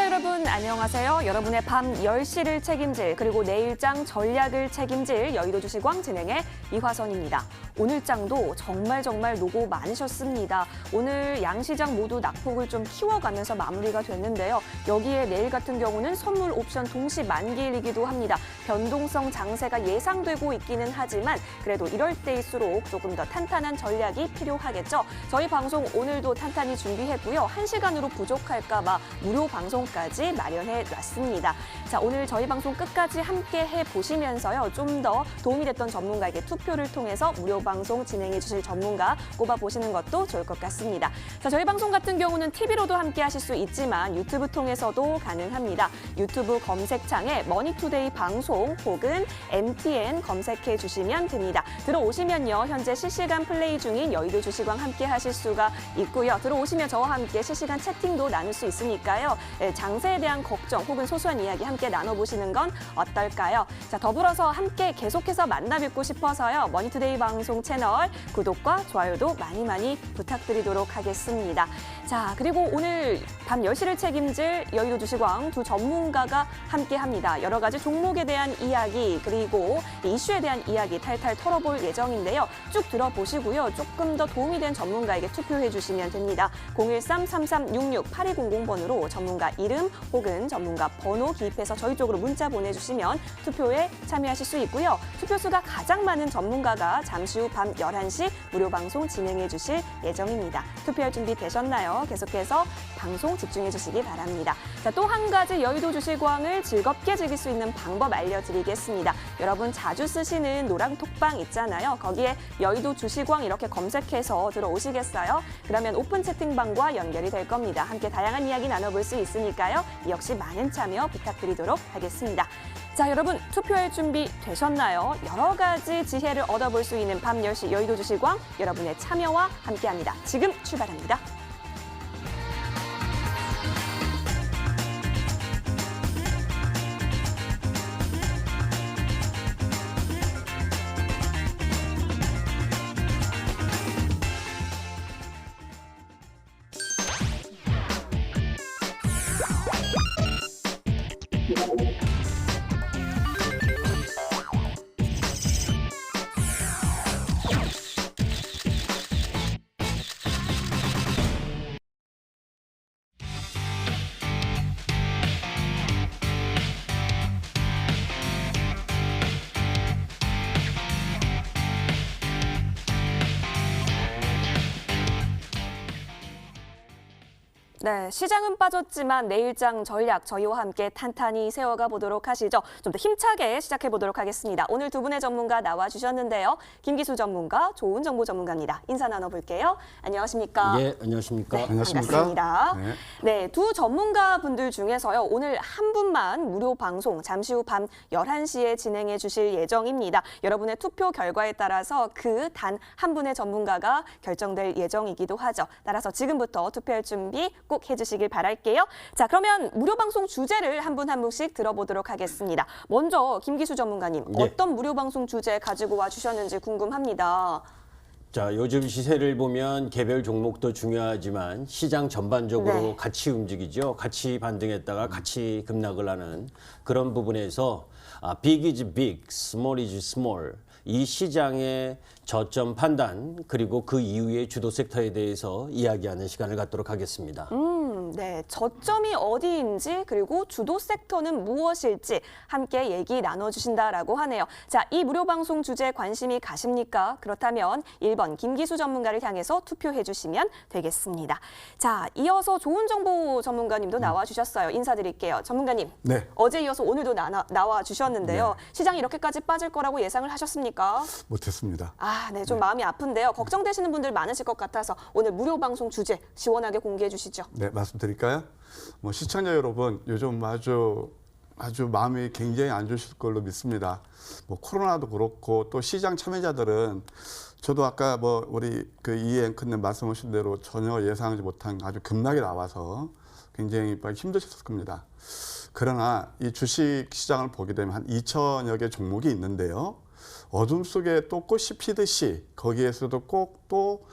시청자 여러분 안녕하세요. 여러분의 밤 10시를 책임질 그리고 내일장 전략을 책임질 여의도 주식왕 진행의 이화선입니다. 오늘 장도 정말 노고 많으셨습니다. 오늘 양시장 모두 낙폭을 좀 키워가면서 마무리가 됐는데요. 여기에 내일 같은 경우는 선물 옵션 동시 만기일이기도 합니다. 변동성 장세가 예상되고 있기는 하지만 그래도 이럴 때일수록 조금 더 탄탄한 전략이 필요하겠죠. 저희 방송 오늘도 탄탄히 준비했고요. 1시간으로 부족할까 봐 무료 방송까지 마련해 놨습니다. 자, 오늘 저희 방송 끝까지 함께 해보시면서요. 좀 더 도움이 됐던 전문가에게 투표를 통해서 무료 방송 진행해 주실 전문가 꼽아보시는 것도 좋을 것 같습니다. 자, 저희 방송 같은 경우는 TV로도 함께 하실 수 있지만 유튜브 통해서도 가능합니다. 유튜브 검색창에 머니투데이 방송 혹은 MTN 검색해 주시면 됩니다. 들어오시면요. 현재 실시간 플레이 중인 여의도 주식왕 함께 하실 수가 있고요. 들어오시면 저와 함께 실시간 채팅도 나눌 수 있으니까요. 장세에 대한 걱정 혹은 소소한 이야기 함께 나눠보시는 건 어떨까요? 자, 더불어서 함께 계속해서 만나 뵙고 싶어서요. 머니투데이 방송 채널 구독과 좋아요도 많이 부탁드리도록 하겠습니다. 자, 그리고 오늘 밤 10시를 책임질 여의도 주식왕 두 전문가가 함께합니다. 여러 가지 종목에 대한 이야기 그리고 이슈에 대한 이야기 탈탈 털어볼 예정인데요. 쭉 들어보시고요. 조금 더 도움이 된 전문가에게 투표해 주시면 됩니다. 013-3366-8200번으로 전문가 이름 혹은 전문가 번호 기입해서 저희 쪽으로 문자 보내주시면 투표에 참여하실 수 있고요. 투표수가 가장 많은 전문가가 잠시 후 밤 11시 무료 방송 진행해 주실 예정입니다. 투표할 준비 되셨나요? 계속해서 방송 집중해 주시기 바랍니다. 자, 또 한 가지 여의도 주식왕을 즐겁게 즐길 수 있는 방법 알려드리겠습니다. 여러분 자주 쓰시는 노랑톡방 있잖아요. 거기에 여의도 주식왕 이렇게 검색해서 들어오시겠어요? 그러면 오픈 채팅방과 연결이 될 겁니다. 함께 다양한 이야기 나눠볼 수 있으니까요. 역시 많은 참여 부탁드리도록 하겠습니다. 자, 여러분 투표할 준비 되셨나요? 여러 가지 지혜를 얻어볼 수 있는 밤 10시 여의도 주식왕 여러분의 참여와 함께합니다. 지금 출발합니다. 네, 시장은 빠졌지만 내일장 전략 저희와 함께 탄탄히 세워가 보도록 하시죠. 좀 더 힘차게 시작해 보도록 하겠습니다. 오늘 두 분의 전문가 나와주셨는데요. 김기수 전문가, 조은 정보 전문가입니다. 인사 나눠볼게요. 안녕하십니까? 예, 안녕하십니까? 네, 반갑습니다. 반갑습니다. 네. 네, 두 전문가 분들 중에서요. 오늘 한 분만 무료 방송 잠시 후 밤 11시에 진행해 주실 예정입니다. 여러분의 투표 결과에 따라서 그 단 한 분의 전문가가 결정될 예정이기도 하죠. 따라서 지금부터 투표할 준비 꼭 해주시길 바랄게요. 자, 그러면 무료 방송 주제를 한 분 한 분씩 들어보도록 하겠습니다. 먼저 김기수 전문가님, 예. 어떤 무료 방송 주제 가지고 와주셨는지 궁금합니다. 자, 요즘 시세를 보면 개별 종목도 중요하지만 시장 전반적으로 네. 같이 움직이죠. 같이 반등했다가 같이 급락을 하는 그런 부분에서 big is big, small is small. 이 시장의 저점 판단 그리고 그 이후의 주도 섹터에 대해서 이야기하는 시간을 갖도록 하겠습니다. 네, 저점이 어디인지 그리고 주도 섹터는 무엇일지 함께 얘기 나눠주신다라고 하네요. 자, 이 무료 방송 주제에 관심이 가십니까? 그렇다면 1번 김기수 전문가를 향해서 투표해 주시면 되겠습니다. 자, 이어서 좋은 정보 전문가님도 나와주셨어요. 인사드릴게요. 전문가님, 네. 어제 이어서 오늘도 나와주셨는데요. 시장이 이렇게까지 빠질 거라고 예상을 하셨습니까? 못했습니다. 네, 좀 마음이 아픈데요. 걱정되시는 분들 많으실 것 같아서 오늘 무료 방송 주제 시원하게 공개해 주시죠. 네, 말씀드릴까요? 시청자 여러분, 요즘 아주 마음이 굉장히 안 좋으실 걸로 믿습니다. 코로나도 그렇고 또 시장 참여자들은 저도 아까 우리 이 앵커님 말씀하신 대로 전혀 예상하지 못한 아주 급락이 나와서 굉장히 힘드셨을 겁니다. 그러나 이 주식 시장을 보게 되면 한 2천여 개 종목이 있는데요. 어둠 속에 또 꽃이 피듯이 거기에서도 꼭 또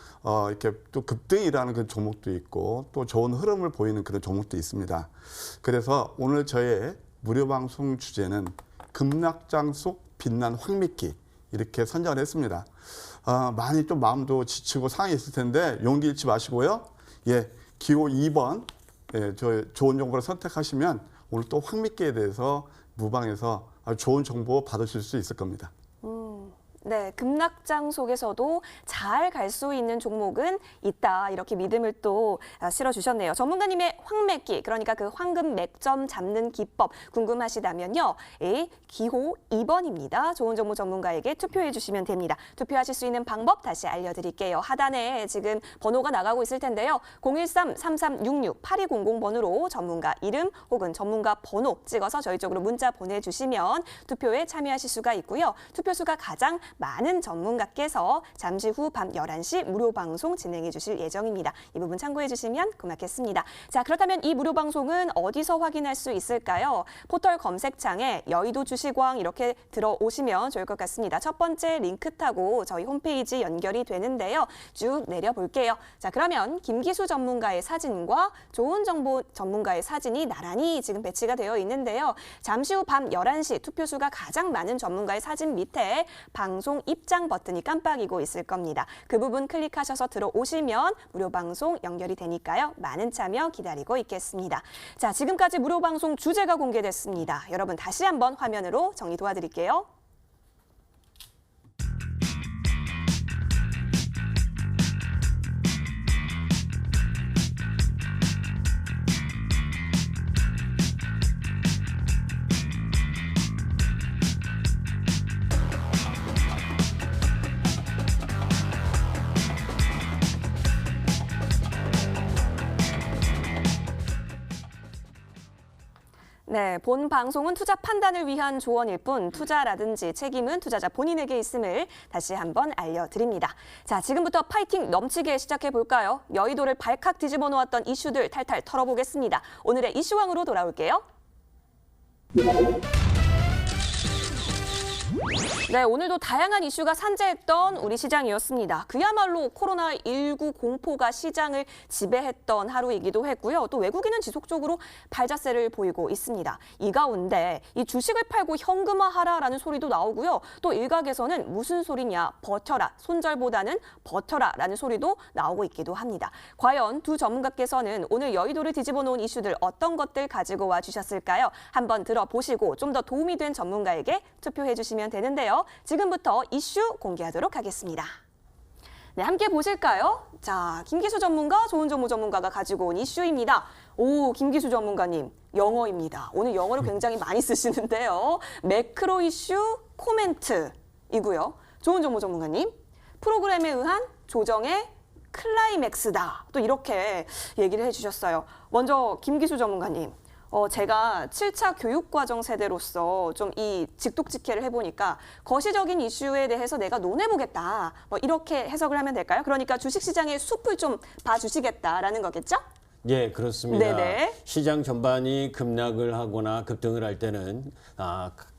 이렇게 또 급등이라는 그 종목도 있고 또 좋은 흐름을 보이는 그런 종목도 있습니다. 그래서 오늘 저의 무료 방송 주제는 급락장 속 빛난 황미끼 이렇게 선정을 했습니다. 많이 좀 마음도 지치고 상황이 있을 텐데 용기 잃지 마시고요. 예, 기호 2번 예, 저 좋은 정보를 선택하시면 오늘 또 황미끼에 대해서 무방에서 아주 좋은 정보 받으실 수 있을 겁니다. 네, 급락장 속에서도 잘 갈 수 있는 종목은 있다. 이렇게 믿음을 또 실어주셨네요. 전문가님의 황매기, 그러니까 그 황금 맥점 잡는 기법 궁금하시다면요. 기호 2번입니다. 좋은 정보 전문가에게 투표해 주시면 됩니다. 투표하실 수 있는 방법 다시 알려드릴게요. 하단에 지금 번호가 나가고 있을 텐데요. 013-3366-8200번으로 전문가 이름 혹은 전문가 번호 찍어서 저희 쪽으로 문자 보내주시면 투표에 참여하실 수가 있고요. 투표수가 가장 많은 전문가께서 잠시 후 밤 11시 무료 방송 진행해 주실 예정입니다. 이 부분 참고해 주시면 고맙겠습니다. 자, 그렇다면 이 무료 방송은 어디서 확인할 수 있을까요? 포털 검색창에 여의도 주식왕 이렇게 들어오시면 좋을 것 같습니다. 첫 번째 링크 타고 저희 홈페이지 연결이 되는데요. 쭉 내려볼게요. 자, 그러면 김기수 전문가의 사진과 좋은 정보 전문가의 사진이 나란히 지금 배치가 되어 있는데요. 잠시 후 밤 11시 투표수가 가장 많은 전문가의 사진 밑에 방송 입장 버튼이 깜빡이고 있을 겁니다. 그 부분 클릭하셔서 들어오시면 무료 방송 연결이 되니까요. 많은 참여 기다리고 있겠습니다. 자, 지금까지 무료 방송 주제가 공개됐습니다. 여러분 다시 한번 화면으로 정리 도와드릴게요. 네, 본 방송은 투자 판단을 위한 조언일 뿐 투자라든지 책임은 투자자 본인에게 있음을 다시 한번 알려드립니다. 자, 지금부터 파이팅 넘치게 시작해볼까요? 여의도를 발칵 뒤집어 놓았던 이슈들 탈탈 털어보겠습니다. 오늘의 이슈왕으로 돌아올게요. 네, 오늘도 다양한 이슈가 산재했던 우리 시장이었습니다. 그야말로 코로나19 공포가 시장을 지배했던 하루이기도 했고요. 또 외국인은 지속적으로 팔자세를 보이고 있습니다. 이 가운데 이 주식을 팔고 현금화하라라는 소리도 나오고요. 또 일각에서는 무슨 소리냐, 버텨라, 손절보다는 버텨라라는 소리도 나오고 있기도 합니다. 과연 두 전문가께서는 오늘 여의도를 뒤집어 놓은 이슈들 어떤 것들 가지고 와 주셨을까요? 한번 들어보시고 좀 더 도움이 된 전문가에게 투표해 주시면 되는데요. 지금부터 이슈 공개하도록 하겠습니다. 네, 함께 보실까요? 자, 김기수 전문가, 좋은 정보 전문가가 가지고 온 이슈입니다. 오, 김기수 전문가님, 영어입니다. 오늘 영어를 굉장히 많이 쓰시는데요. 매크로 이슈 코멘트이고요. 좋은 정보 전문가님, 프로그램에 의한 조정의 클라이맥스다. 또 이렇게 얘기를 해주셨어요. 먼저 김기수 전문가님. 제가 7차 교육과정 세대로서 좀 이 직독직해를 해보니까 거시적인 이슈에 대해서 내가 논해보겠다. 뭐 이렇게 해석을 하면 될까요? 그러니까 주식시장의 숲을 좀 봐주시겠다라는 거겠죠? 예, 그렇습니다. 네네. 시장 전반이 급락을 하거나 급등을 할 때는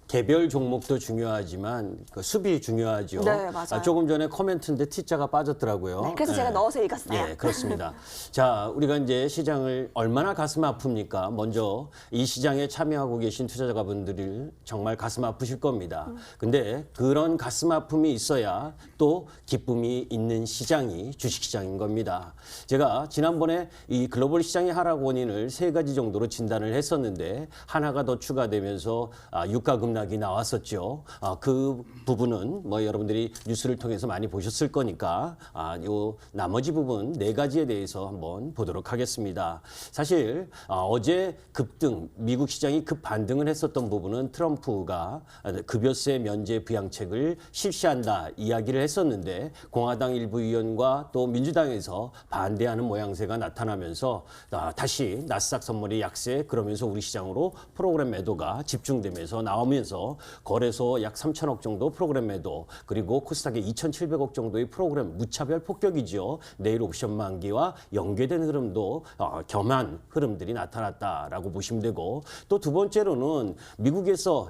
개별 종목도 중요하지만 그 수비 중요하죠. 네, 맞아요. 조금 전에 코멘트인데 T자가 빠졌더라고요. 네, 그래서 제가 넣어서 읽었어요. 예, 그렇습니다. 자, 우리가 이제 시장을 얼마나 가슴 아픕니까? 먼저 이 시장에 참여하고 계신 투자자분들이 정말 가슴 아프실 겁니다. 근데 그런 가슴 아픔이 있어야 또 기쁨이 있는 시장이 주식시장인 겁니다. 제가 지난번에 이 글로벌 시장의 하락 원인을 3가지 정도로 진단을 했었는데 하나가 더 추가되면서 유가 급락이 나왔었죠. 그 부분은 뭐 여러분들이 뉴스를 통해서 많이 보셨을 거니까 요 나머지 부분 4가지에 대해서 한번 보도록 하겠습니다. 사실 어제 급등, 미국 시장이 급반등을 했었던 부분은 트럼프가 급여세 면제 부양책을 실시한다 이야기를 했었는데 공화당 일부 의원과 또 민주당에서 반대하는 모양새가 나타나면서 다시 나스닥 선물의 약세 그러면서 우리 시장으로 프로그램 매도가 집중되면서 나오면서 하면서 거래소 약 3천억 정도 프로그램 매도, 그리고 코스닥의 2,700억 정도의 프로그램 무차별 폭격이죠. 내일 옵션 만기와 연계된 흐름도 겸한 흐름들이 나타났다라고 보시면 되고, 또 두 번째로는 미국에서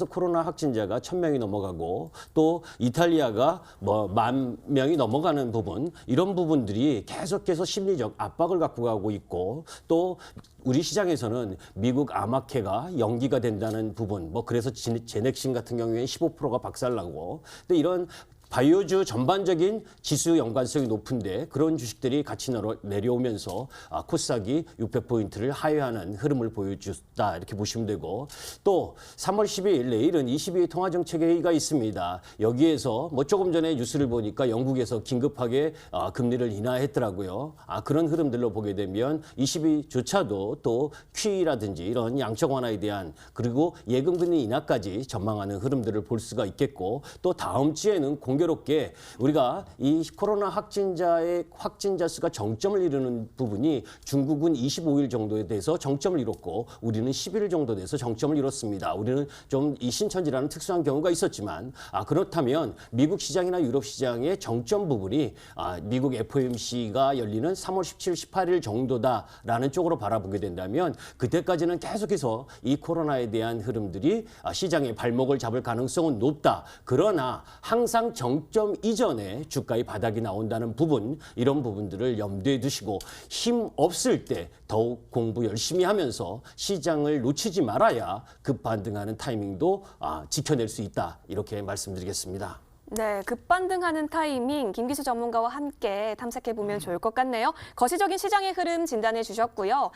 코로나 확진자가 1,000명이 넘어가고, 또 이탈리아가 뭐 10,000명이 넘어가는 부분, 이런 부분들이 계속해서 심리적 압박을 갖고 가고 있고, 또 우리 시장에서는 미국 암학회가 연기가 된다는 부분, 뭐 그래서 제넥신 같은 경우에 15%가 박살나고, 근데 이런 바이오주 전반적인 지수 연관성이 높은데 그런 주식들이 같이 내려오면서 코스닥이 600포인트를 하회하는 흐름을 보여줬다, 이렇게 보시면 되고, 또 3월 12일 내일은 22회 통화정책회의가 있습니다. 여기에서 뭐 조금 전에 뉴스를 보니까 영국에서 긴급하게 금리를 인하했더라고요. 그런 흐름들로 보게 되면 22조차도 또 QE라든지 이런 양적 완화에 대한, 그리고 예금금리 인하까지 전망하는 흐름들을 볼 수가 있겠고, 또 다음 주에는 공교롭게 우리가 이 코로나 확진자 수가 정점을 이루는 부분이 중국은 25일 정도에 대해서 정점을 이뤘고 우리는 11일 정도 돼서 정점을 이뤘습니다. 우리는 좀 이 신천지라는 특수한 경우가 있었지만, 그렇다면 미국 시장이나 유럽 시장의 정점 부분이 미국 FOMC가 열리는 3월 17, 18일 정도다라는 쪽으로 바라보게 된다면, 그때까지는 계속해서 이 코로나에 대한 흐름들이 시장의 발목을 잡을 가능성은 높다. 그러나 항상 정점 이전에 주가의 바닥이 나온다는 부분, 이런 부분들을 염두에 두시고 힘 없을 때 더욱 공부 열심히 하면서 시장을 놓치지 말아야 급반등하는 타이밍도 지켜낼 수 있다, 이렇게 말씀드리겠습니다. 네, 급반등하는 타이밍 김기수 전문가와 함께 탐색해보면 좋을 것 같네요. 거시적인 시장의 흐름 진단해 주셨고요.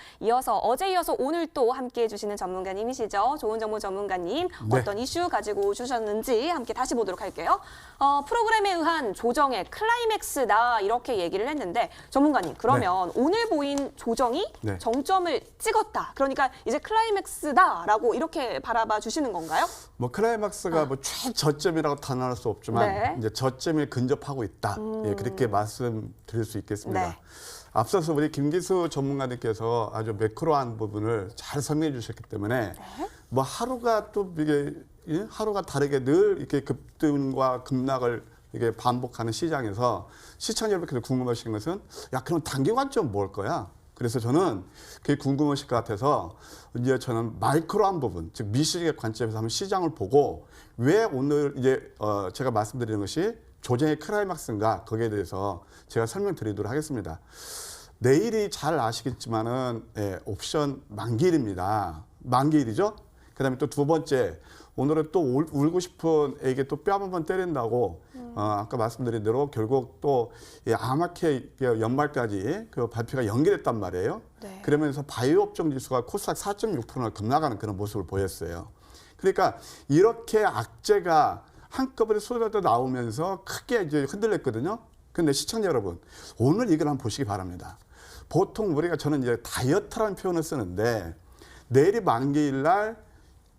어제 이어서 오늘 또 함께해 주시는 전문가님이시죠. 조은정모 전문가님, 네. 어떤 이슈 가지고 주셨는지 함께 다시 보도록 할게요. 프로그램에 의한 조정의 클라이맥스다, 이렇게 얘기를 했는데, 전문가님, 그러면 오늘 보인 조정이 네. 정점을 찍었다, 그러니까 이제 클라이맥스다라고 이렇게 바라봐 주시는 건가요? 뭐 클라이막스가 뭐 최저점이라고 단언할 수 없지만 네. 이제 저점에 근접하고 있다. 예, 그렇게 말씀드릴 수 있겠습니다. 네. 앞서서 우리 김기수 전문가님께서 아주 매크로한 부분을 잘 설명해 주셨기 때문에 뭐 하루가 또 이게 하루가 다르게 늘 이렇게 급등과 급락을 이게 반복하는 시장에서 시청자 여러분께서 궁금하신 것은, 야, 그럼 단기 관점 뭘 거야? 그래서 저는 그게 궁금하실 것 같아서 이제 저는 마이크로한 부분, 즉 미시적인 관점에서 한번 시장을 보고, 왜 오늘 이제 제가 말씀드리는 것이 조정의 클라이막스인가, 거기에 대해서 제가 설명드리도록 하겠습니다. 내일이 잘 아시겠지만은 옵션 만기일입니다. 만기일이죠. 그다음에 또 두 번째, 오늘은 또 울고 싶은 애에게 또 뺨 한번 때린다고 아까 말씀드린 대로 결국 또 암학회 연말까지 그 발표가 연기됐단 말이에요. 네. 그러면서 바이오 업종 지수가 코스닥 4.6%를 급락하는 그런 모습을 보였어요. 그러니까 이렇게 악재가 한꺼번에 쏟아져 나오면서 크게 이제 흔들렸거든요. 근데 시청자 여러분, 오늘 이걸 한번 보시기 바랍니다. 보통 우리가, 저는 이제 다이어트라는 표현을 쓰는데, 내일이 만기일 날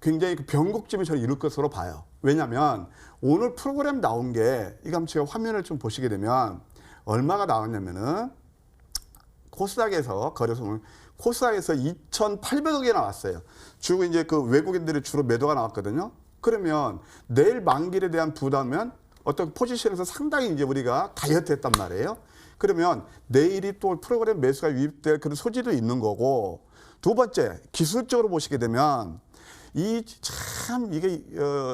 굉장히 그 변곡점이 저는 이룰 것으로 봐요. 왜냐하면 오늘 프로그램 나온 게, 이거 한번 제가 화면을 좀 보시게 되면 얼마가 나왔냐면은, 코스닥에서 거래소, 코스닥에서 2,800억이 나왔어요. 주로 이제 그 외국인들이 주로 매도가 나왔거든요. 그러면 내일 만기일에 대한 부담은 어떤 포지션에서 상당히 이제 우리가 다이어트 했단 말이에요. 그러면 내일이 또 프로그램 매수가 유입될 그런 소지도 있는 거고, 두 번째, 기술적으로 보시게 되면 이게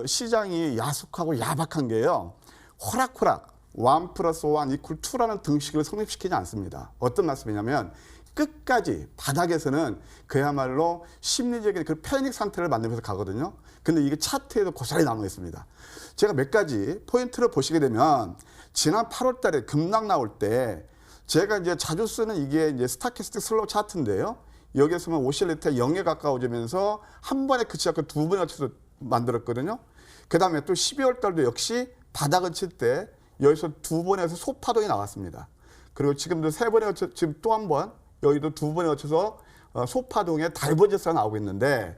시장이 야속하고 야박한 게요, 호락호락 1+1=2라는 등식을 성립시키지 않습니다. 어떤 말씀이냐면, 끝까지 바닥에서는 그야말로 심리적인 그 패닉 상태를 만들면서 가거든요. 근데 이게 차트에도 고스란히 남아 있습니다. 제가 몇 가지 포인트를 보시게 되면, 지난 8월 달에 급락 나올 때 제가 이제 자주 쓰는 이게 이제 스타캐스틱 슬로우 차트인데요. 여기에서 보면 오실레이터가 0에 가까워지면서 한 번에 그치 않고 두 번에 걸쳐서 만들었거든요. 그 다음에 또 12월 달도 역시 바닥을 칠 때 여기서 두 번에서 소파동이 나왔습니다. 그리고 지금도 세 번에 걸쳐, 지금 또 한 번, 여기도 두 번에 걸쳐서 소파동의 다이버전스가 나오고 있는데,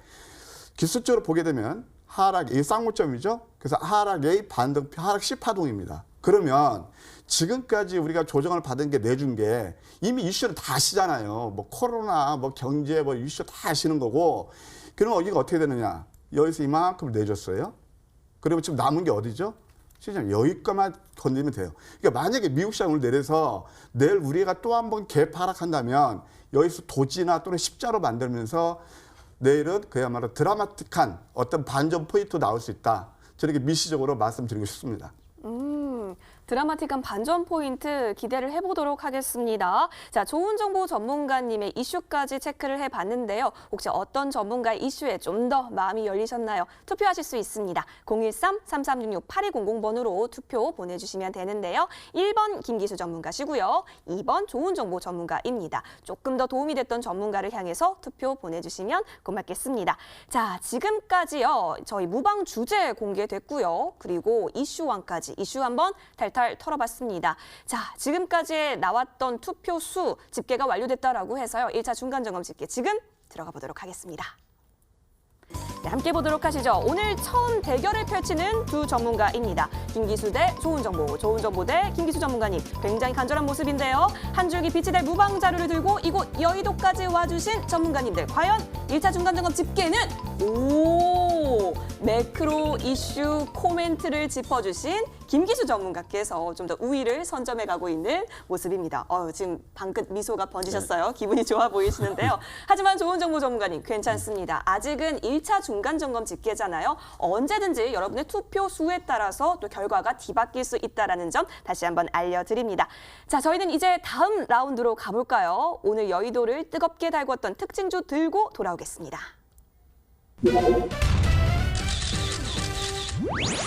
기술적으로 보게 되면 하락, 이 쌍무점이죠. 그래서 하락 A 반등표, 하락 C 파동입니다. 그러면 지금까지 우리가 조정을 받은 게, 내준 게 이미 이슈를 다 아시잖아요. 뭐 코로나, 뭐 경제, 뭐 이슈 다 아시는 거고. 그러면 이게 어떻게 되느냐? 여기서 이만큼 내줬어요. 그리고 지금 남은 게 어디죠? 시장 여기까지만 건드리면 돼요. 그러니까 만약에 미국 시장을 내려서 내일 우리가 또 한 번 개파락한다면 여기서 도지나 또는 십자로 만들면서 내일은 그야말로 드라마틱한 어떤 반전 포인트 나올 수 있다. 저렇게 미시적으로 말씀드리고 싶습니다. 드라마틱한 반전 포인트 기대를 해보도록 하겠습니다. 자, 좋은 정보 전문가님의 이슈까지 체크를 해봤는데요. 혹시 어떤 전문가의 이슈에 좀 더 마음이 열리셨나요? 투표하실 수 있습니다. 013-3366-8200번으로 투표 보내주시면 되는데요. 1번 김기수 전문가시고요. 2번 좋은 정보 전문가입니다. 조금 더 도움이 됐던 전문가를 향해서 투표 보내주시면 고맙겠습니다. 자, 지금까지요. 저희 무방 주제 공개됐고요. 그리고 이슈왕까지 이슈 한번 탈탈 털어봤습니다. 자, 지금까지 나왔던 투표 수 집계가 완료됐다라고 해서요. 1차 중간점검 집계 지금 들어가 보도록 하겠습니다. 네, 함께 보도록 하시죠. 오늘 처음 대결을 펼치는 두 전문가입니다. 김기수 대 좋은 정보 대 김기수 전문가님. 굉장히 간절한 모습인데요. 한 줄기 빛이 될 무방 자료를 들고 이곳 여의도까지 와주신 전문가님들. 과연 1차 중간점검 집계는 매크로 이슈 코멘트를 짚어주신 김기수 전문가께서 좀 더 우위를 선점해 가고 있는 모습입니다. 지금 방긋 미소가 번지셨어요. 기분이 좋아 보이시는데요. 하지만 좋은 정보 전문가님 괜찮습니다. 아직은 1차 중간점검 집계잖아요. 언제든지 여러분의 투표 수에 따라서 또 결과가 뒤바뀔 수 있다는 점 다시 한번 알려드립니다. 자, 저희는 이제 다음 라운드로 가볼까요? 오늘 여의도를 뜨겁게 달궜던 특징주 들고 돌아오겠습니다.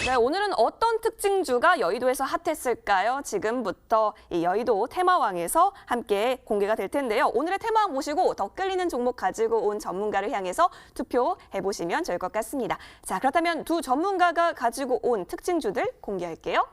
네, 오늘은 어떤 특징주가 여의도에서 핫했을까요? 지금부터 이 여의도 테마왕에서 함께 공개가 될 텐데요. 오늘의 테마왕 모시고 더 끌리는 종목 가지고 온 전문가를 향해서 투표해보시면 좋을 것 같습니다. 자, 그렇다면 두 전문가가 가지고 온 특징주들 공개할게요.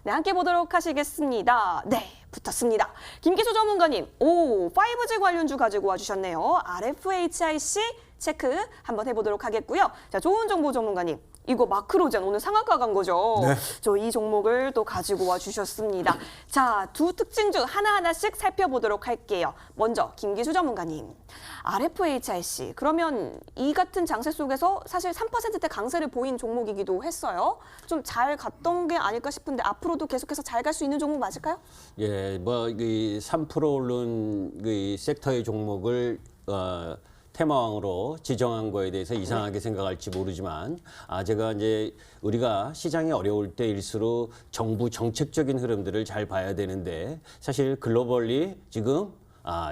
네, 함께 보도록 하시겠습니다. 네, 붙었습니다. 김기수 전문가님, 5G 관련주 가지고 와주셨네요. RFHIC 체크 한번 해보도록 하겠고요. 자, 좋은 정보 전문가님. 이거 마크로젠 오늘 상한가 간 거죠? 네. 저 이 종목을 또 가지고 와 주셨습니다. 자, 두 특징주 하나하나씩 살펴보도록 할게요. 먼저 김기수 전문가님. RFHIC. 그러면 이 같은 장세 속에서 사실 3%대 강세를 보인 종목이기도 했어요. 좀 잘 갔던 게 아닐까 싶은데 앞으로도 계속해서 잘 갈 수 있는 종목 맞을까요? 예, 뭐 이 3% 오른 그 섹터의 종목을 테마왕으로 지정한 거에 대해서 이상하게 생각할지 모르지만 제가 이제 우리가 시장이 어려울 때일수록 정부 정책적인 흐름들을 잘 봐야 되는데 사실 글로벌리 지금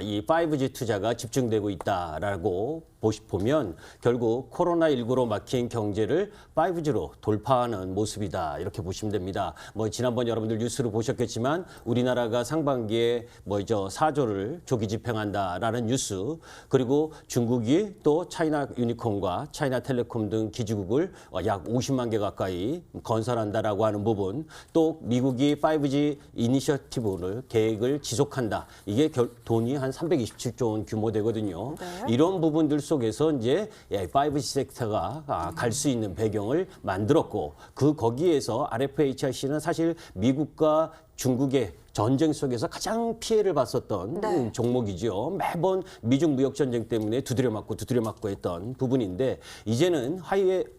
이 5G 투자가 집중되고 있다라고 보면 결국 코로나19로 막힌 경제를 5G로 돌파하는 모습이다 이렇게 보시면 됩니다. 뭐 지난번 여러분들 뉴스로 보셨겠지만 우리나라가 상반기에 4조를 조기 집행한다라는 뉴스 그리고 중국이 또 차이나 유니콘과 차이나 텔레콤 등 기지국을 약 50만 개 가까이 건설한다라고 하는 부분 또 미국이 5G 이니셔티브를 계획을 지속한다. 이게 돈이 한 327조 원 규모 되거든요. 네. 이런 부분들 속에서 이제 5G 섹터가 갈 수 있는 배경을 만들었고 거기에서 RFHIC는 사실 미국과 중국의 전쟁 속에서 가장 피해를 봤었던 종목이죠. 매번 미중 무역 전쟁 때문에 두드려 맞고 했던 부분인데 이제는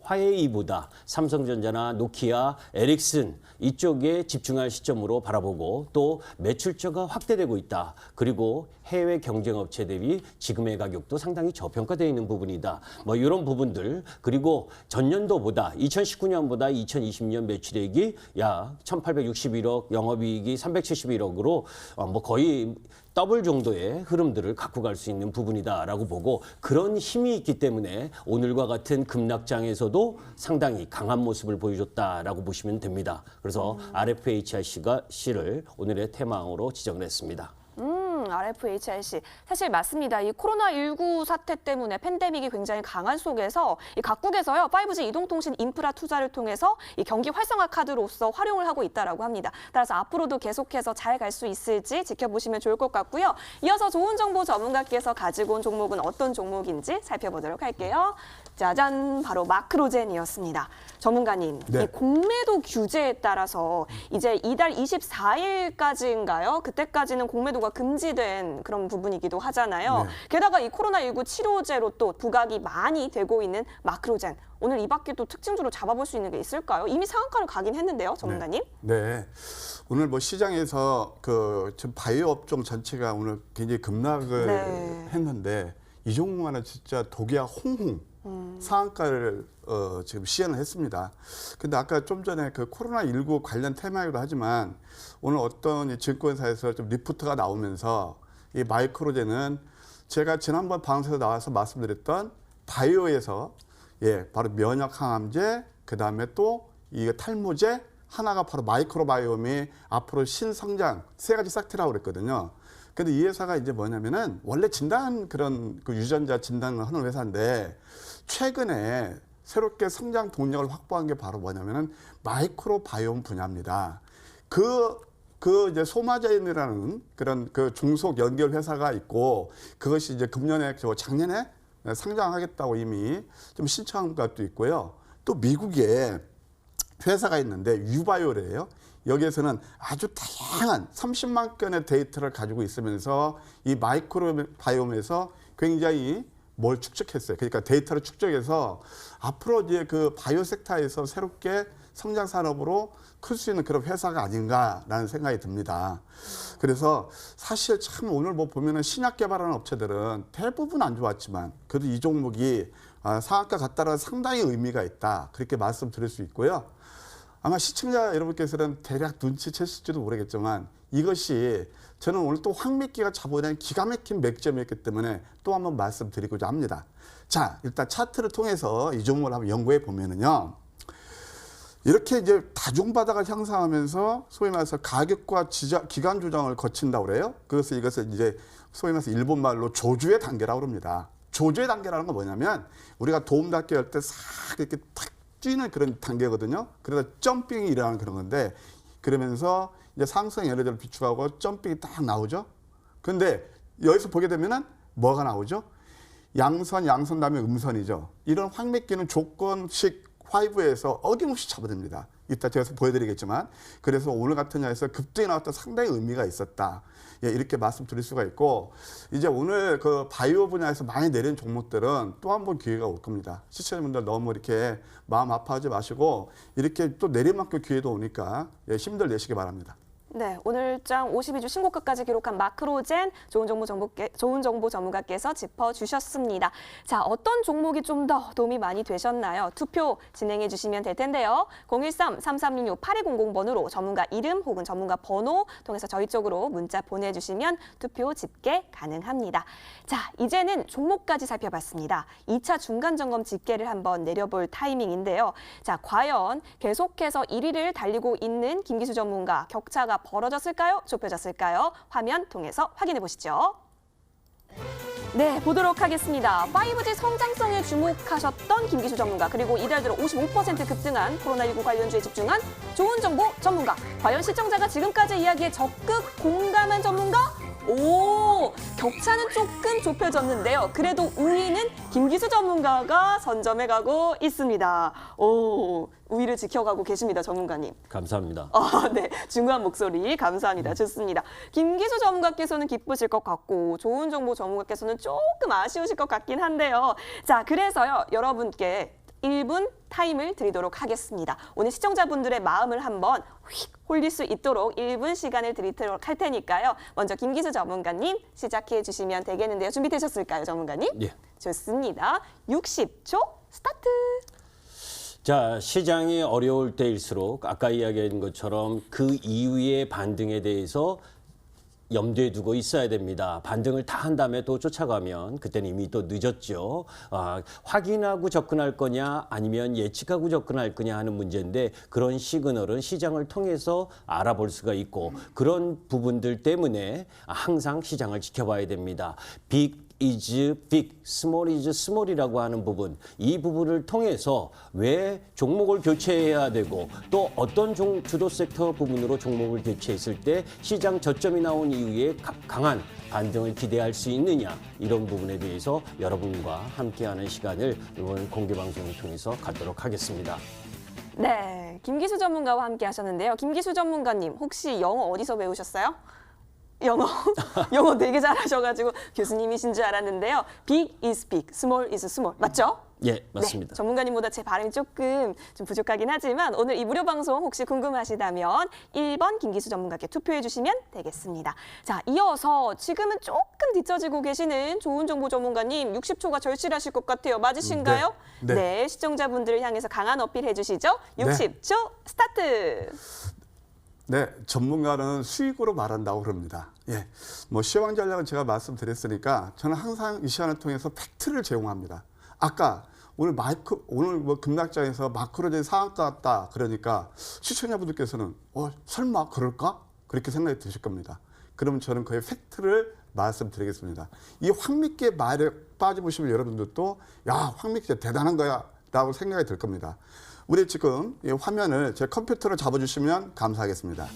화웨이보다 삼성전자나 노키아, 에릭슨 이쪽에 집중할 시점으로 바라보고 또 매출처가 확대되고 있다. 그리고 해외 경쟁업체 대비 지금의 가격도 상당히 저평가되어 있는 부분이다. 뭐 이런 부분들 그리고 전년도보다 2019년보다 2020년 매출액이 약 1,861억, 영업이익이 371억으로 뭐 거의 더블 정도의 흐름들을 갖고 갈 수 있는 부분이다라고 보고 그런 힘이 있기 때문에 오늘과 같은 급락장에서도 상당히 강한 모습을 보여줬다라고 보시면 됩니다. 그래서 RFHIC를 오늘의 테마항으로 지정을 했습니다. RFHIC. 사실 맞습니다. 이 코로나19 사태 때문에 팬데믹이 굉장히 강한 속에서 이 각국에서요 5G 이동통신 인프라 투자를 통해서 이 경기 활성화 카드로서 활용을 하고 있다라고 합니다. 따라서 앞으로도 계속해서 잘 갈 수 있을지 지켜보시면 좋을 것 같고요. 이어서 좋은 정보 전문가께서 가지고 온 종목은 어떤 종목인지 살펴보도록 할게요. 짜잔, 바로 마크로젠이었습니다. 전문가님, 네. 이 공매도 규제에 따라서 이제 이달 24일까지인가요? 그때까지는 공매도가 금지된 그런 부분이기도 하잖아요. 네. 게다가 이 코로나19 치료제로 또 부각이 많이 되고 있는 마크로젠. 오늘 이 밖에 또 특징주로 잡아볼 수 있는 게 있을까요? 이미 상한가를 가긴 했는데요, 전문가님. 네. 오늘 뭐 시장에서 그 지금 바이오 업종 전체가 오늘 굉장히 급락을 네. 했는데 이 종목만은 진짜 독야 홍홍 상한가를 지금 시연을 했습니다. 근데 아까 좀 전에 그 코로나19 관련 테마이기도 하지만 오늘 어떤 이 증권사에서 좀 리포트가 나오면서 이 마이크로젠은 제가 지난번 방송에서 나와서 말씀드렸던 바이오에서 바로 면역 항암제, 그 다음에 또 이 탈모제, 하나가 바로 마이크로바이옴이 앞으로 신성장 세 가지 싹트라고 그랬거든요. 근데 이 회사가 이제 뭐냐면은 원래 진단 그런 그 유전자 진단을 하는 회사인데 최근에 새롭게 성장 동력을 확보한 게 바로 뭐냐면은 마이크로바이옴 분야입니다. 그 이제 소마제인이라는 그런 그 중속 연결 회사가 있고 그것이 이제 금년에 작년에 상장하겠다고 이미 좀 신청한 것도 있고요. 또 미국에 회사가 있는데 유바이오래요. 여기에서는 아주 다양한 30만 건의 데이터를 가지고 있으면서 이 마이크로바이옴에서 굉장히 뭘 축적했어요. 그러니까 데이터를 축적해서 앞으로 이제 그 바이오 섹터에서 새롭게 성장 산업으로 클 수 있는 그런 회사가 아닌가라는 생각이 듭니다. 그래서 사실 참 오늘 뭐 보면은 신약 개발하는 업체들은 대부분 안 좋았지만 그래도 이 종목이 상한가 갔다라는 상당히 의미가 있다. 그렇게 말씀드릴 수 있고요. 아마 시청자 여러분께서는 대략 눈치채실지도 모르겠지만 이것이 저는 오늘 또 황미끼가 잡아낸 기가 막힌 맥점이었기 때문에 또 한번 말씀드리고자 합니다. 자, 일단 차트를 통해서 이 종목을 한번 연구해 보면은요. 이렇게 이제 다중바닥을 형성하면서 소위 말해서 가격과 기간 조정을 거친다고 그래요. 그래서 이것을 이제 소위 말해서 일본 말로 조주의 단계라고 합니다. 조주의 단계라는 건 뭐냐면 우리가 도움 닫기 할 때 싹 이렇게 탁 뛰는 그런 단계거든요. 그래서 점핑이 일어나는 그런 건데 그러면서 이제 상승 에너지를 비축하고 점핑이 딱 나오죠. 근데 여기서 보게 되면은 뭐가 나오죠? 양선 다음에 음선이죠. 이런 황맥기는 조건식 화이브에서 어김없이 잡아냅니다. 이따 제가 보여드리겠지만 그래서 오늘 같은 날에서 급등이 나왔던 상당히 의미가 있었다. 이렇게 말씀드릴 수가 있고 이제 오늘 그 바이오 분야에서 많이 내린 종목들은 또 한 번 기회가 올 겁니다. 시청자분들 너무 이렇게 마음 아파하지 마시고 이렇게 또 내리막길 기회도 오니까 힘들 내시기 바랍니다. 네, 오늘장 52주 신고가까지 기록한 마크로젠 좋은 정보 전문가께서 짚어주셨습니다. 자, 어떤 종목이 좀 더 도움이 많이 되셨나요? 투표 진행해 주시면 될 텐데요. 013-3366-8200번으로 전문가 이름 혹은 전문가 번호 통해서 저희 쪽으로 문자 보내주시면 투표 집계 가능합니다. 자, 이제는 종목까지 살펴봤습니다. 2차 중간점검 집계를 한번 내려볼 타이밍인데요. 자, 과연 계속해서 1위를 달리고 있는 김기수 전문가 격차가 벌어졌을까요? 좁혀졌을까요? 화면 통해서 확인해 보시죠. 네, 보도록 하겠습니다. 5G 성장성에 주목하셨던 김기수 전문가, 그리고 이달 들어 55% 급등한 코로나19 관련주에 집중한 좋은 정보 전문가. 과연 시청자가 지금까지 이야기에 적극 공감한 전문가? 오, 격차는 조금 좁혀졌는데요. 그래도 우위는 김기수 전문가가 선점해가고 있습니다. 오, 우위를 지켜가고 계십니다, 전문가님. 감사합니다. 네, 중요한 목소리 감사합니다. 좋습니다. 김기수 전문가께서는 기쁘실 것 같고 좋은 정보 전문가께서는 조금 아쉬우실 것 같긴 한데요. 자, 그래서요, 여러분께 1분 타임을 드리도록 하겠습니다. 오늘 시청자분들의 마음을 한번 휙 홀릴 수 있도록 1분 시간을 드리도록 할 테니까요. 먼저 김기수 전문가님 시작해 주시면 되겠는데요. 준비되셨을까요, 전문가님? 예. 좋습니다. 60초 스타트. 자, 시장이 어려울 때일수록 아까 이야기한 것처럼 그 이후의 반등에 대해서 염두에 두고 있어야 됩니다. 반등을 다 한 다음에 또 쫓아가면 그때는 이미 또 늦었죠. 확인하고 접근할 거냐 아니면 예측하고 접근할 거냐 하는 문제인데 그런 시그널은 시장을 통해서 알아볼 수가 있고 그런 부분들 때문에 항상 시장을 지켜봐야 됩니다. Big is big, small is small이라고 하는 부분, 이 부분을 통해서 왜 종목을 교체해야 되고 또 어떤 주도 섹터 부분으로 종목을 교체했을 때 시장 저점이 나온 이후에 강한 반등을 기대할 수 있느냐, 이런 부분에 대해서 여러분과 함께하는 시간을 이번 공개 방송을 통해서 갖도록 하겠습니다. 네, 김기수 전문가와 함께 하셨는데요. 김기수 전문가님, 혹시 영어 어디서 배우셨어요? 영어 되게 잘하셔가지고 교수님이신 줄 알았는데요. Big is big, small is small. 맞죠? 예, 맞습니다. 네, 전문가님보다 제 발음이 조금 좀 부족하긴 하지만 오늘 이 무료 방송 혹시 궁금하시다면 1번 김기수 전문가께 투표해 주시면 되겠습니다. 자, 이어서 지금은 조금 뒤처지고 계시는 좋은 정보 전문가님 60초가 절실하실 것 같아요. 맞으신가요? 네. 시청자분들을 향해서 강한 어필 해주시죠. 60초 스타트. 네, 전문가는 수익으로 말한다고 그럽니다. 예, 뭐 시황 전략은 제가 말씀드렸으니까 저는 항상 이 시간을 통해서 팩트를 제공합니다. 아까 오늘 뭐 급락장에서 마크로적인 상한가 같다 그러니까 시청자분들께서는 설마 그럴까? 그렇게 생각이 드실 겁니다. 그러면 저는 그의 팩트를 말씀드리겠습니다. 이 황미끼의 말에 빠져보시면 여러분들도 야, 황미끼 진짜 대단한 거야 라고 생각이 들 겁니다. 우리 지금 이 화면을 제 컴퓨터로 잡아주시면 감사하겠습니다.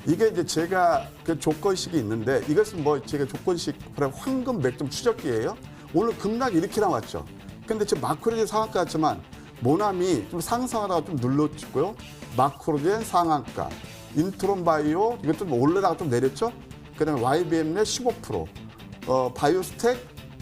이게 이제 제가 그 조건식이 있는데 이것은 뭐 제가 조건식 황금 맥점 추적기예요. 오늘 급락이 이렇게 나왔죠. 근데 지금 마크로젠 상한가 같지만 모나미 좀 상승하다가 좀 눌러주고요. 마크로젠 상한가, 인트론바이오 이거 좀 올라다가 좀 내렸죠. 그다음에 YBM의 15%, 바이오스텍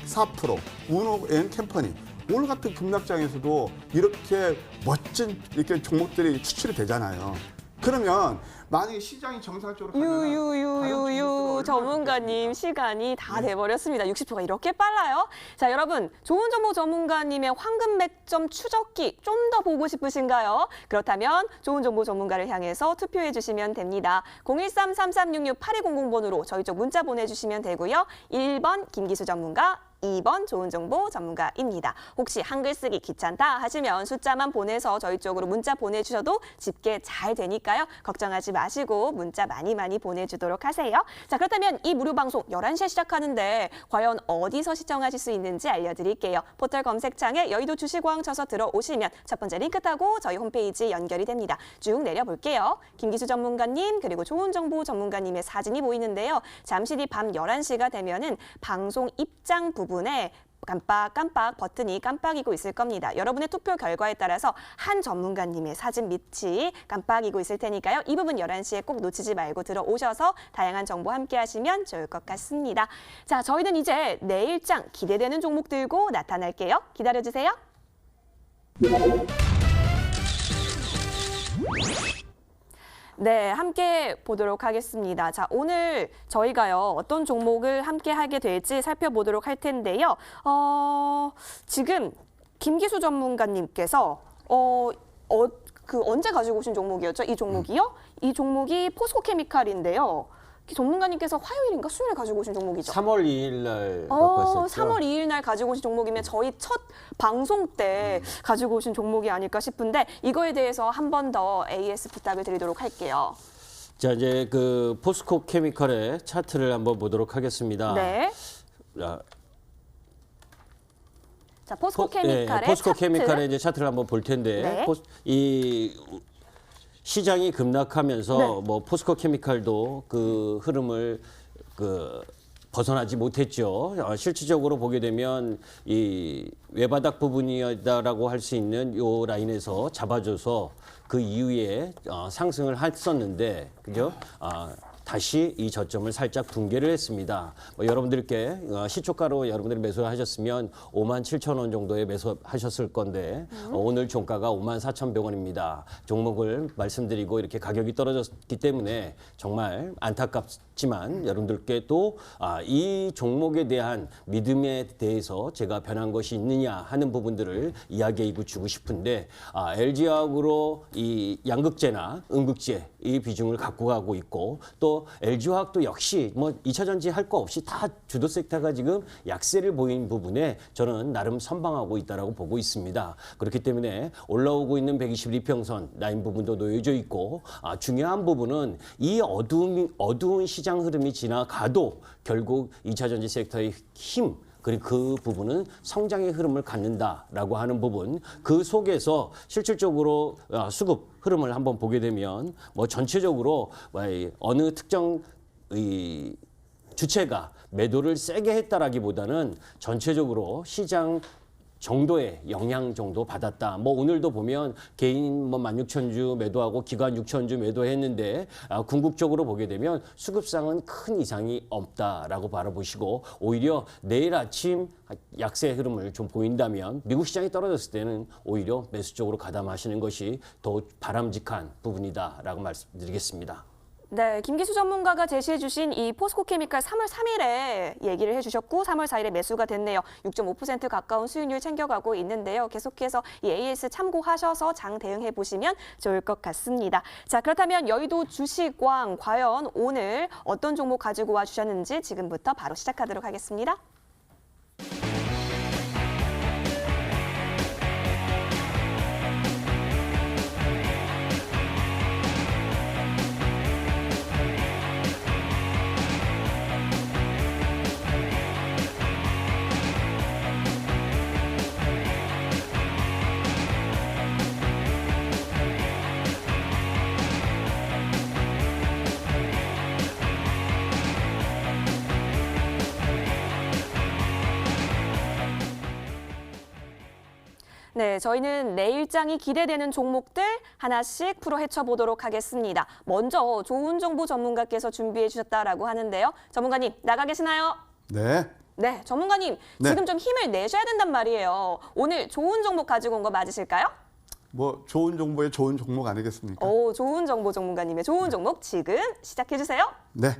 4%, 우노앤 캠퍼니. 오늘 같은 급락장에서도 이렇게 멋진 이렇게 종목들이 추출이 되잖아요. 그러면 만약에 시장이 정상적으로 유유유유유 전문가님 시간이 다 돼버렸습니다. 60초가 이렇게 빨라요? 자, 여러분 좋은 정보 전문가님의 황금 맥점 추적기 좀 더 보고 싶으신가요? 그렇다면 좋은 정보 전문가를 향해서 투표해 주시면 됩니다. 013-3366-8200번으로 저희 쪽 문자 보내주시면 되고요. 1번 김기수 전문가, 2번 좋은 정보 전문가입니다. 혹시 한글 쓰기 귀찮다 하시면 숫자만 보내서 저희 쪽으로 문자 보내주셔도 집계 잘 되니까요. 걱정하지 마시고 문자 많이 보내주도록 하세요. 자, 그렇다면 이 무료 방송 11시에 시작하는데 과연 어디서 시청하실 수 있는지 알려드릴게요. 포털 검색창에 여의도 주식왕 쳐서 들어오시면 첫 번째 링크 타고 저희 홈페이지 연결이 됩니다. 쭉 내려볼게요. 김기수 전문가님 그리고 좋은 정보 전문가님의 사진이 보이는데요. 잠시 뒤 밤 11시가 되면은 방송 입장 부분에 깜빡깜빡 버튼이 깜빡이고 있을 겁니다. 여러분의 투표 결과에 따라서 한 전문가님의 사진 밑이 깜빡이고 있을 테니까요. 이 부분 11시에 꼭 놓치지 말고 들어오셔서 다양한 정보 함께 하시면 좋을 것 같습니다. 자, 저희는 이제 내일장 기대되는 종목 들고 나타날게요. 기다려주세요. 네, 함께 보도록 하겠습니다. 자, 오늘 저희가요, 어떤 종목을 함께 하게 될지 살펴보도록 할 텐데요. 지금 김기수 전문가님께서 언제 가지고 오신 종목이었죠? 이 종목이요? 이 종목이 포스코케미칼인데요. 전문가님께서 화요일인가 수요일에 가지고 오신 종목이죠? 3월 2일 날 갖고 왔었죠. 3월 2일 날 가지고 오신 종목이면 저희 첫 방송 때 가지고 오신 종목이 아닐까 싶은데 이거에 대해서 한 번 더 AS 부탁을 드리도록 할게요. 자, 이제 그 포스코 케미칼의 차트를 한번 보도록 하겠습니다. 네. 자, 포스코 케미칼의 포스코 차트. 케미칼의 이제 차트를 한번 볼 텐데 네. 이 시장이 급락하면서 네. 뭐 포스코 케미칼도 그 흐름을 벗어나지 못했죠. 실질적으로 보게 되면 이 외바닥 부분이다라고 할 수 있는 요 라인에서 잡아줘서 그 이후에 상승을 했었는데, 그죠? 다시 이 저점을 살짝 붕괴를 했습니다. 여러분들께 시초가로 여러분들이 매수를 하셨으면 57,000원 정도에 매수하셨을 건데 오늘 종가가 54,100원입니다. 종목을 말씀드리고 이렇게 가격이 떨어졌기 때문에 정말 안타깝지만 여러분들께 또 이 종목에 대한 믿음에 대해서 제가 변한 것이 있느냐 하는 부분들을 이야기해 주고 싶은데 LG화학으로 이 양극재나 음극재 이 비중을 갖고 가고 있고 또 LG화학도 역시 뭐 2차 전지 할 거 없이 다 주도 섹터가 지금 약세를 보인 부분에 저는 나름 선방하고 있다라고 보고 있습니다. 그렇기 때문에 올라오고 있는 121평선 라인 부분도 놓여져 있고 중요한 부분은 이 어두운 시장 흐름이 지나가도 결국 2차 전지 섹터의 힘 그리고 그 부분은 성장의 흐름을 갖는다라고 하는 부분, 그 속에서 실질적으로 수급 흐름을 한번 보게 되면 뭐 전체적으로 어느 특정 주체가 매도를 세게 했다라기보다는 전체적으로 시장 정도의 영향 정도 받았다. 뭐 오늘도 보면 개인 뭐 16,000주 매도하고 기관 6,000주 매도했는데 궁극적으로 보게 되면 수급상은 큰 이상이 없다라고 바라보시고 오히려 내일 아침 약세 흐름을 좀 보인다면 미국 시장이 떨어졌을 때는 오히려 매수 쪽으로 가담하시는 것이 더 바람직한 부분이다라고 말씀드리겠습니다. 네, 김기수 전문가가 제시해 주신 이 포스코케미칼 3월 3일에 얘기를 해주셨고 3월 4일에 매수가 됐네요. 6.5% 가까운 수익률 챙겨가고 있는데요. 계속해서 이 AS 참고하셔서 장 대응해 보시면 좋을 것 같습니다. 자, 그렇다면 여의도 주식왕 과연 오늘 어떤 종목 가지고 와 주셨는지 지금부터 바로 시작하도록 하겠습니다. 네, 저희는 내일장이 기대되는 종목들 하나씩 풀어 헤쳐보도록 하겠습니다. 먼저 좋은 정보 전문가께서 준비해 주셨다라고 하는데요. 전문가님, 나가 계시나요? 네. 네, 전문가님, 네. 지금 좀 힘을 내셔야 된단 말이에요. 오늘 좋은 종목 가지고 온 거 맞으실까요? 뭐 좋은 정보의 좋은 종목 아니겠습니까? 오, 좋은 정보 전문가님의 좋은 종목 지금 시작해 주세요. 네.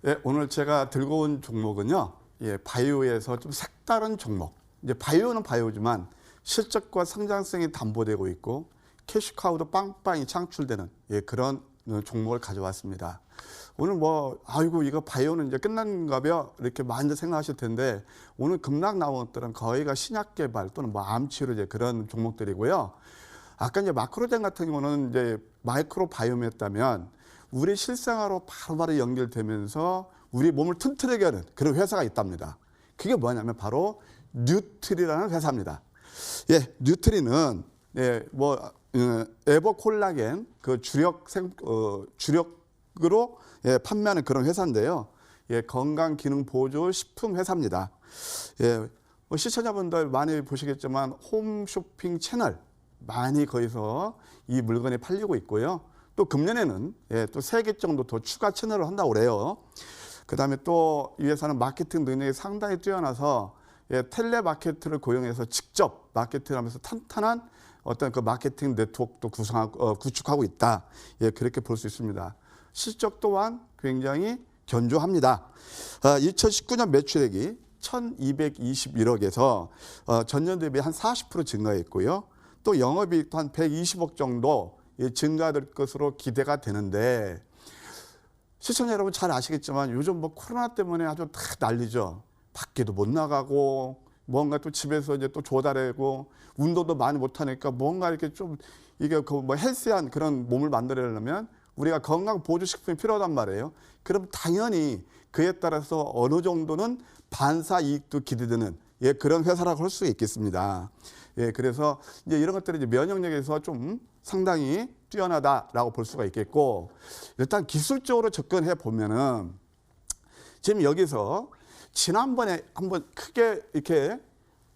예, 오늘 제가 들고 온 종목은요. 예, 바이오에서 좀 색다른 종목. 이제 바이오는 바이오지만 실적과 성장성이 담보되고 있고 캐시카우도 빵빵히 창출되는 그런 종목을 가져왔습니다. 오늘 뭐 아이고 이거 바이오는 이제 끝났는가 봐요 이렇게 많이 생각하실 텐데 오늘 급락 나온 것들은 거의가 신약 개발 또는 뭐 암치료 이제 그런 종목들이고요. 아까 이제 마크로젠 같은 경우는 이제 마이크로 바이옴이었다면 우리 실생활로 바로바로 연결되면서 우리 몸을 튼튼하게 하는 그런 회사가 있답니다. 그게 뭐냐면 바로 뉴트리라는 회사입니다. 예, 뉴트리는 에버콜라겐 그 주력으로 판매하는 그런 회사인데요. 예, 건강 기능 보조 식품 회사입니다. 예, 뭐 시청자분들 많이 보시겠지만 홈쇼핑 채널 많이 거기서 이 물건이 팔리고 있고요. 또 금년에는 또 3개 정도 더 추가 채널을 한다고 그래요. 그다음에 또 이 회사는 마케팅 능력이 상당히 뛰어나서 텔레마케터를 고용해서 직접 마케팅을 하면서 탄탄한 어떤 그 마케팅 네트워크도 구축하고 있다. 예, 그렇게 볼 수 있습니다. 실적 또한 굉장히 견조합니다. 2019년 매출액이 1,221억에서 전년 대비 한 40% 증가했고요. 또 영업이익도 한 120억 정도 증가될 것으로 기대가 되는데 시청자 여러분 잘 아시겠지만 요즘 뭐 코로나 때문에 아주 다 난리죠. 밖에도 못 나가고 뭔가 또 집에서 이제 또 조달하고 운동도 많이 못 하니까 뭔가 이렇게 좀 이게 그 뭐 헬스한 그런 몸을 만들려면 우리가 건강 보조 식품이 필요하단 말이에요. 그럼 당연히 그에 따라서 어느 정도는 반사 이익도 기대되는 그런 회사라고 할 수 있겠습니다. 예, 그래서 이제 이런 것들이 이제 면역력에서 좀 상당히 뛰어나다라고 볼 수가 있겠고 일단 기술적으로 접근해 보면은 지금 여기서 지난번에 한번 크게 이렇게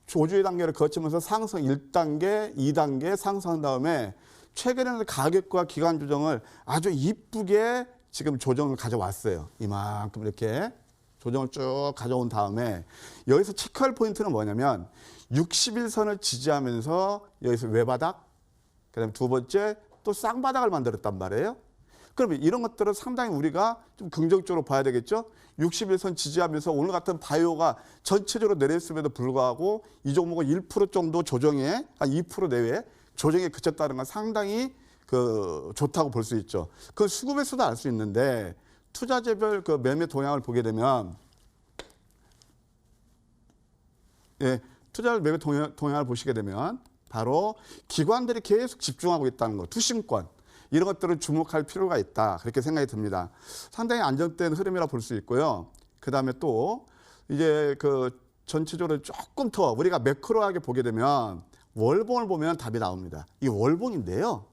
조주의 단계를 거치면서 상승 1단계, 2단계 상승한 다음에 최근에는 가격과 기간 조정을 아주 이쁘게 지금 조정을 가져왔어요. 이만큼 이렇게 조정을 쭉 가져온 다음에 여기서 체크할 포인트는 뭐냐면 60일선을 지지하면서 여기서 외바닥, 그다음에 두 번째 또 쌍바닥을 만들었단 말이에요. 그러면 이런 것들은 상당히 우리가 좀 긍정적으로 봐야 되겠죠. 60일선 지지하면서 오늘 같은 바이오가 전체적으로 내렸음에도 불구하고 이 종목은 1% 정도 조정에 한 2% 내외 조정에 그쳤다는 건 상당히 좋다고 볼 수 있죠. 그 수급에서도 알 수 있는데 투자재별 그 매매 동향을 보게 되면 투자별 매매 동향을 보시게 되면 바로 기관들이 계속 집중하고 있다는 거, 투신권 이런 것들을 주목할 필요가 있다. 그렇게 생각이 듭니다. 상당히 안정된 흐름이라 볼 수 있고요. 그 다음에 또 이제 그 전체적으로 조금 더 우리가 매크로하게 보게 되면 월봉을 보면 답이 나옵니다. 이 월봉인데요.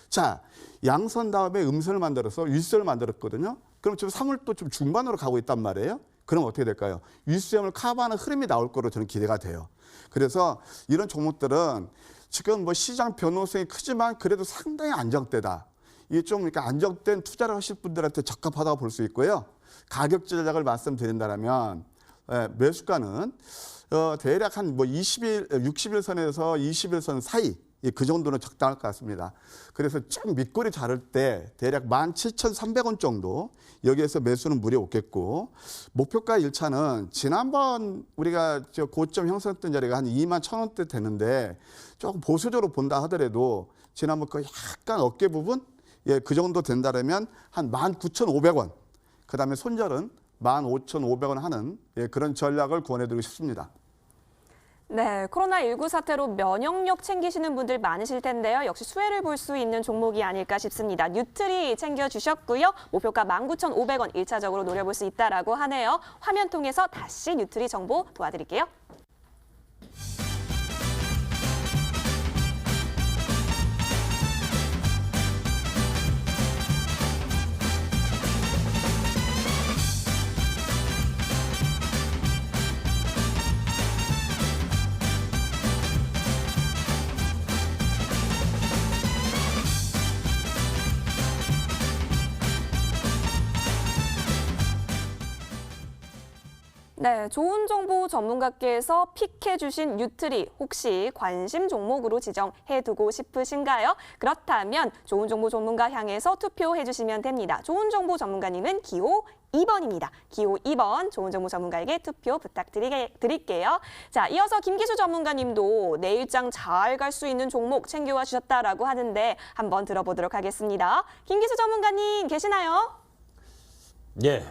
자, 양선 다음에 음선을 만들어서 윗선을 만들었거든요. 그럼 지금 3월 또 좀 중반으로 가고 있단 말이에요. 그럼 어떻게 될까요? 윗수염을 커버하는 흐름이 나올 거로 저는 기대가 돼요. 그래서 이런 종목들은 지금 뭐 시장 변동성이 크지만 그래도 상당히 안정대다. 이게 좀 그러니까 안정된 투자를 하실 분들한테 적합하다고 볼 수 있고요. 가격 전략을 말씀드린다면 매수가는 대략 한 뭐 60일선에서 20일선 사이 그 정도는 적당할 것 같습니다. 그래서 좀 밑골이 자를 때 대략 17,300원 정도 여기에서 매수는 무리 없겠고 목표가 1차는 지난번 우리가 고점 형성했던 자리가 한 21,000원대 되는데 조금 보수적으로 본다 하더라도 지난번 거 약간 어깨 부분 그 정도 된다면 한 19,500원 그다음에 손절은 15,500원 하는 그런 전략을 권해드리고 싶습니다. 네, 코로나19 사태로 면역력 챙기시는 분들 많으실 텐데요. 역시 수혜를 볼 수 있는 종목이 아닐까 싶습니다. 뉴트리 챙겨주셨고요. 목표가 19,500원 1차적으로 노려볼 수 있다라고 하네요. 화면 통해서 다시 뉴트리 정보 도와드릴게요. 네, 좋은 정보 전문가께서 픽해주신 뉴트리 혹시 관심 종목으로 지정해두고 싶으신가요? 그렇다면 좋은 정보 전문가 향해서 투표해주시면 됩니다. 좋은 정보 전문가님은 기호 2번입니다. 기호 2번 좋은 정보 전문가에게 투표 부탁드릴게요. 자, 이어서 김기수 전문가님도 내일장 잘 갈 수 있는 종목 챙겨와 주셨다라고 하는데 한번 들어보도록 하겠습니다. 김기수 전문가님 계시나요? 예.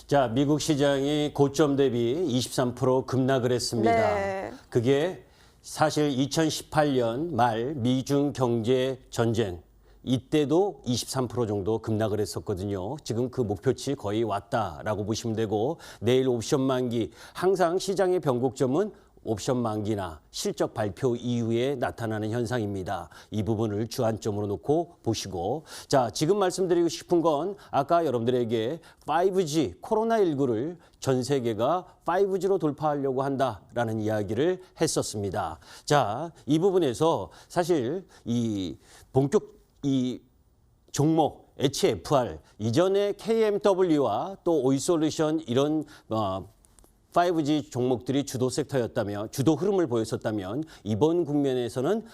자, 미국 시장이 고점 대비 23% 급락을 했습니다. 네. 그게 사실 2018년 말 미중 경제 전쟁 이때도 23% 정도 급락을 했었거든요. 지금 그 목표치 거의 왔다라고 보시면 되고 내일 옵션 만기 항상 시장의 변곡점은 옵션 만기나 실적 발표 이후에 나타나는 현상입니다. 이 부분을 주안점으로 놓고 보시고 자, 지금 말씀드리고 싶은 건 아까 여러분들에게 5G 코로나19를 전 세계가 5G로 돌파하려고 한다라는 이야기를 했었습니다. 자, 이 부분에서 사실 이 종목 HFR 이전에 KMW와 또 오이솔루션 이런 5G 종목들이 주도 섹터였다면, 주도 흐름을 보였었다면 이번 국면에서는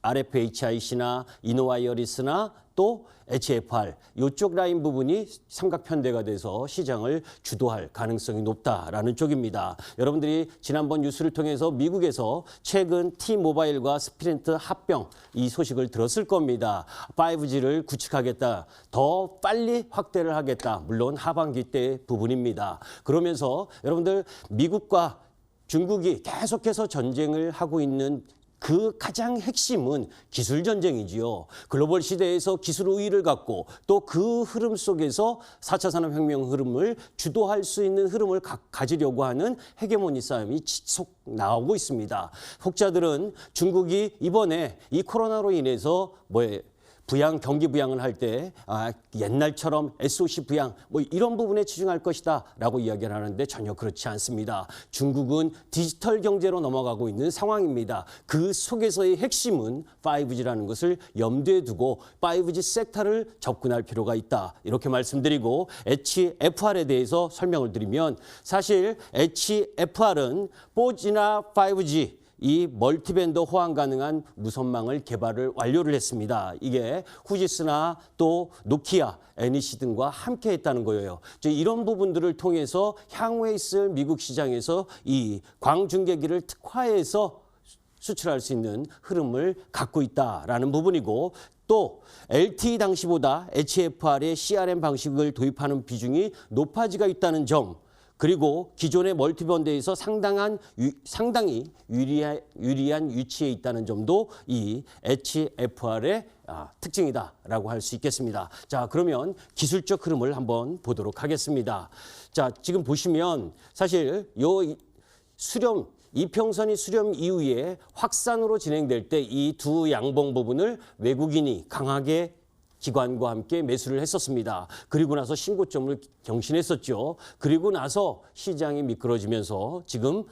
RFHIC나 이노와이어리스나 또 HFR 이쪽 라인 부분이 삼각편대가 돼서 시장을 주도할 가능성이 높다라는 쪽입니다. 여러분들이 지난번 뉴스를 통해서 미국에서 최근 T모바일과 스프린트 합병 이 소식을 들었을 겁니다. 5G를 구축하겠다. 더 빨리 확대를 하겠다. 물론 하반기 때 부분입니다. 그러면서 여러분들 미국과 중국이 계속해서 전쟁을 하고 있는 그 가장 핵심은 기술 전쟁이지요. 글로벌 시대에서 기술 우위를 갖고 또 그 흐름 속에서 4차 산업혁명 흐름을 주도할 수 있는 흐름을 가지려고 하는 헤게모니 싸움이 지속 나오고 있습니다. 혹자들은 중국이 이번에 이 코로나로 인해서 경기 부양을 할 때 옛날처럼 SOC 부양 이런 부분에 치중할 것이다라고 이야기를 하는데 전혀 그렇지 않습니다. 중국은 디지털 경제로 넘어가고 있는 상황입니다. 그 속에서의 핵심은 5G라는 것을 염두에 두고 5G 섹터를 접근할 필요가 있다. 이렇게 말씀드리고 HFR에 대해서 설명을 드리면 사실 HFR은 4G나 5G 이 멀티밴드 호환 가능한 무선망을 개발을 완료를 했습니다. 이게 후지스나 또 노키아, NEC 등과 함께 했다는 거예요. 이런 부분들을 통해서 향후에 있을 미국 시장에서 이 광중계기를 특화해서 수출할 수 있는 흐름을 갖고 있다라는 부분이고 또 LTE 당시보다 HFR의 CRM 방식을 도입하는 비중이 높아지고 있다는 점 그리고 기존의 멀티밴드에서 상당히 유리한 위치에 있다는 점도 이 HFR의 특징이다라고 할 수 있겠습니다. 자, 그러면 기술적 흐름을 한번 보도록 하겠습니다. 자, 지금 보시면 사실 수렴 이평선이 수렴 이후에 확산으로 진행될 때 이 두 양봉 부분을 외국인이 강하게 기관과 함께 매수를 했었습니다. 그리고 나서 신고점을 경신했었죠. 그리고 나서 시장이 미끄러지면서 지금